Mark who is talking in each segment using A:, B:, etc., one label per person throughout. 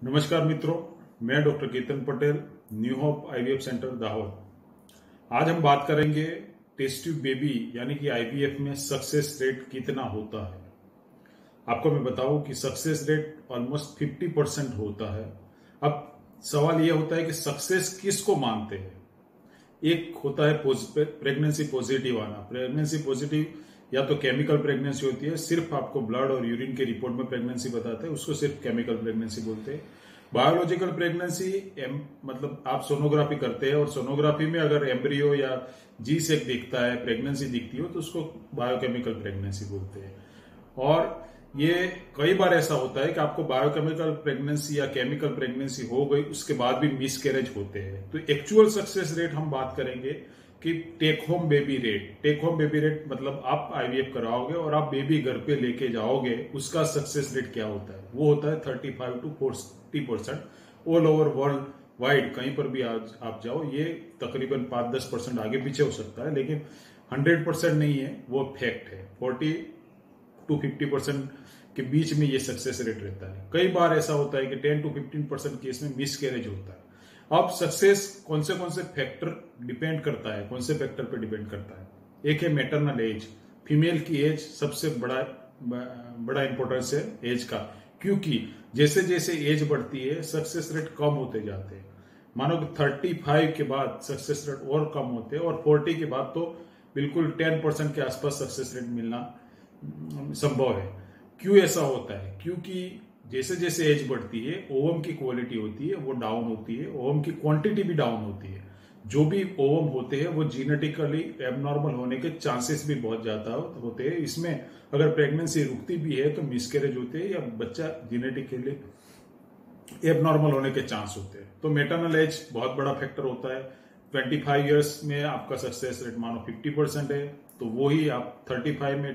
A: नमस्कार मित्रों, मैं doctor Ketan Patel, new hope IVF centre Dahod. आज हम बात करेंगे टेस्ट ट्यूब बेबी यानी कि आईवीएफ में सक्सेस रेट कितना होता है। आपको मैं बताऊं कि सक्सेस रेट ऑलमोस्ट 50% होता है। अब सवाल यह होता है कि सक्सेस किसको मानते हैं। एक होता है प्रेगनेंसी पॉजिटिव आना। प्रेगनेंसी पॉजिटिव या तो केमिकल प्रेगनेंसी होती है, सिर्फ आपको ब्लड और यूरिन के रिपोर्ट में प्रेगनेंसी बताते हैं, उसको सिर्फ केमिकल प्रेगनेंसी बोलते हैं। बायोलॉजिकल प्रेगनेंसी मतलब आप सोनोग्राफी करते हैं और सोनोग्राफी में अगर एम्ब्रियो या जी सेक दिखता है, प्रेगनेंसी दिखती हो, तो उसको बायोकेमिकल प्रेगनेंसी बोलते हैं। और ये कई बार ऐसा होता है कि आपको बायोकेमिकल प्रेगनेंसी या केमिकल प्रेगनेंसी हो गई, उसके बाद भी मिसकैरेज होते हैं। तो एक्चुअल सक्सेस रेट हम बात करेंगे कि take home baby rate. Take home baby rate मतलब आप आईवीएफ कराओगे और आप बेबी घर पे लेके जाओगे, उसका सक्सेस रेट क्या होता है। वो होता है 35 to 40% all over world wide. कहीं पर भी आप जाओ, ये तकरीबन 5-10% आगे पीछे हो सकता है, लेकिन 100% नहीं है, वो फैक्ट है। 40 to 50% के बीच में ये सक्सेस रेट रहता है। कई बार ऐसा होता है कि 10 to 15% केस में मिसकैरेज होता है। अब सक्सेस कौन से फैक्टर डिपेंड करता है, कौन से फैक्टर पे डिपेंड करता है। एक है मैटरनल एज। फीमेल की एज सबसे बड़ा इंपॉर्टेंस है एज का, क्योंकि जैसे जैसे एज बढ़ती है सक्सेस रेट कम होते जाते हैं। मानो कि 35 के बाद सक्सेस रेट और कम होते हैं, और 40 के बाद तो बिल्कुल 10% के आसपास सक्सेस रेट मिलना संभव है। क्यों ऐसा होता है? क्योंकि जैसे जैसे एज बढ़ती है, ओवम की क्वालिटी होती है वो डाउन होती है, ओवम की क्वांटिटी भी डाउन होती है। जो भी ओवम होते हैं वो जीनेटिकली एबनॉर्मल होने के चांसेस भी बहुत ज्यादा होते हैं। इसमें अगर प्रेगनेंसी रुकती भी है तो मिसकैरेज होते हैं या बच्चा जीनेटिकली एबनॉर्मल होने के चांस होते हैं। तो मैटरनल एज बहुत बड़ा फैक्टर होता है। 25 ईयर्स में आपका सक्सेस रेट मानो 50% है, तो वो ही आप 35 में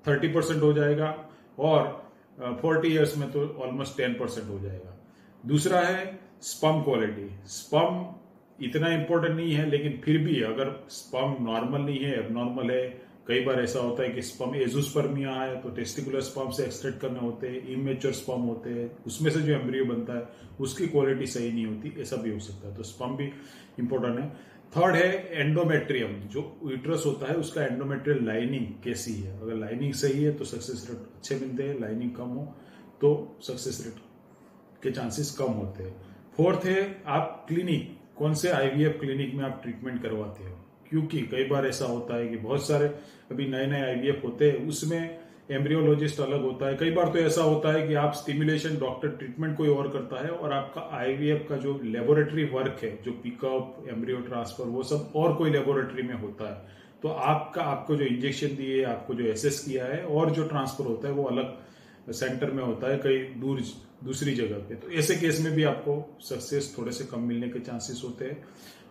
A: 30% हो जाएगा, और 40 ईयर्स में तो ऑलमोस्ट 10% हो जाएगा। दूसरा है स्पर्म क्वालिटी। स्पर्म इतना इंपॉर्टेंट नहीं है, लेकिन फिर भी अगर स्पर्म नॉर्मल नहीं है, एबनॉर्मल है, कई बार ऐसा होता है कि स्पर्म एजोस्पर्मिया है तो टेस्टिकुलर स्पर्म से एक्सट्रैक्ट करने होते हैं, इमेच्योर स्पर्म होते हैं, उसमें से जो एम्ब्रियो बनता है उसकी क्वालिटी सही नहीं होती, ऐसा भी हो सकता है। तो स्पर्म भी इंपॉर्टेंट है। थर्ड है एंडोमेट्रियम। जो यूट्रस होता है उसका एंडोमेट्रियल लाइनिंग कैसी है। अगर लाइनिंग सही है तो सक्सेस रेट अच्छे मिलते हैं, लाइनिंग कम हो तो सक्सेस रेट के चांसेस कम होते हैं। फोर्थ है आप क्लिनिक, कौन से आईवीएफ क्लिनिक में आप ट्रीटमेंट करवाते हो। क्योंकि कई बार ऐसा होता है कि बहुत सारे अभी नए नए आईवीएफ होते हैं, उसमें एम्ब्रियोलॉजिस्ट अलग होता है। कई बार तो ऐसा होता है कि आप स्टिमुलेशन, डॉक्टर ट्रीटमेंट कोई और करता है, और आपका आईवीएफ का जो लेबोरेटरी वर्क है, जो पिकअप, एम्ब्रियो ट्रांसफर, वो सब और कोई लेबोरेटरी में होता है। तो आपको जो इंजेक्शन दिए, आपको जो एसेस किया है, और जो ट्रांसफर होता है वो अलग सेंटर में होता है, कहीं दूसरी जगह पे। तो ऐसे केस में भी आपको सक्सेस थोड़े से कम मिलने के चांसेस होते हैं।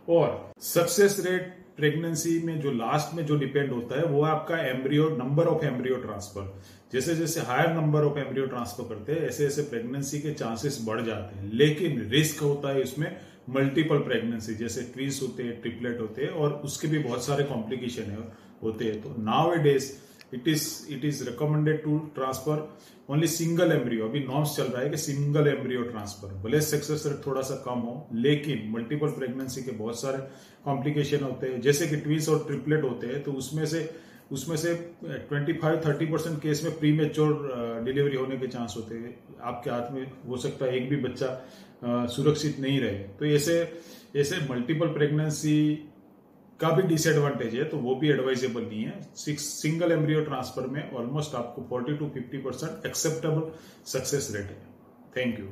A: और सक्सेस रेट प्रेगनेंसी में जो लास्ट में जो डिपेंड होता है वो है आपका embryo, number of embryo transfer. जैसे जैसे higher number of embryo transfer करते हैं, ऐसे ऐसे प्रेगनेंसी के चांसेस बढ़ जाते हैं। लेकिन रिस्क होता है इसमें मल्टीपल प्रेगनेंसी, जैसे ट्विंस होते हैं, ट्रिपलेट होते हैं, और उसके भी बहुत सारे कॉम्प्लिकेशन होते हैं। तो nowadays it is recommended to transfer only single embryo. अभी नॉर्म्स चल रहा है कि सिंगल एम्ब्रियो ट्रांसफर, भले सक्सेस रेट थोड़ा सा कम हो, लेकिन मल्टीपल प्रेगनेंसी के बहुत सारे कॉम्प्लिकेशन होते हैं। जैसे कि ट्विंस और ट्रिपलेट होते हैं, तो उसमें से 25-30% केस में प्री मेच्योर डिलीवरी होने के चांस होते हैं। आपके हाथ में हो सकता है एक भी बच्चा सुरक्षित नहीं रहे। तो ऐसे मल्टीपल प्रेगनेंसी का भी डिसएडवांटेज है, तो वो भी एडवाइजेबल नहीं है। सिंगल एम्ब्रियो ट्रांसफर में ऑलमोस्ट आपको 40 to 50% एक्सेप्टेबल सक्सेस रेट है। Thank you.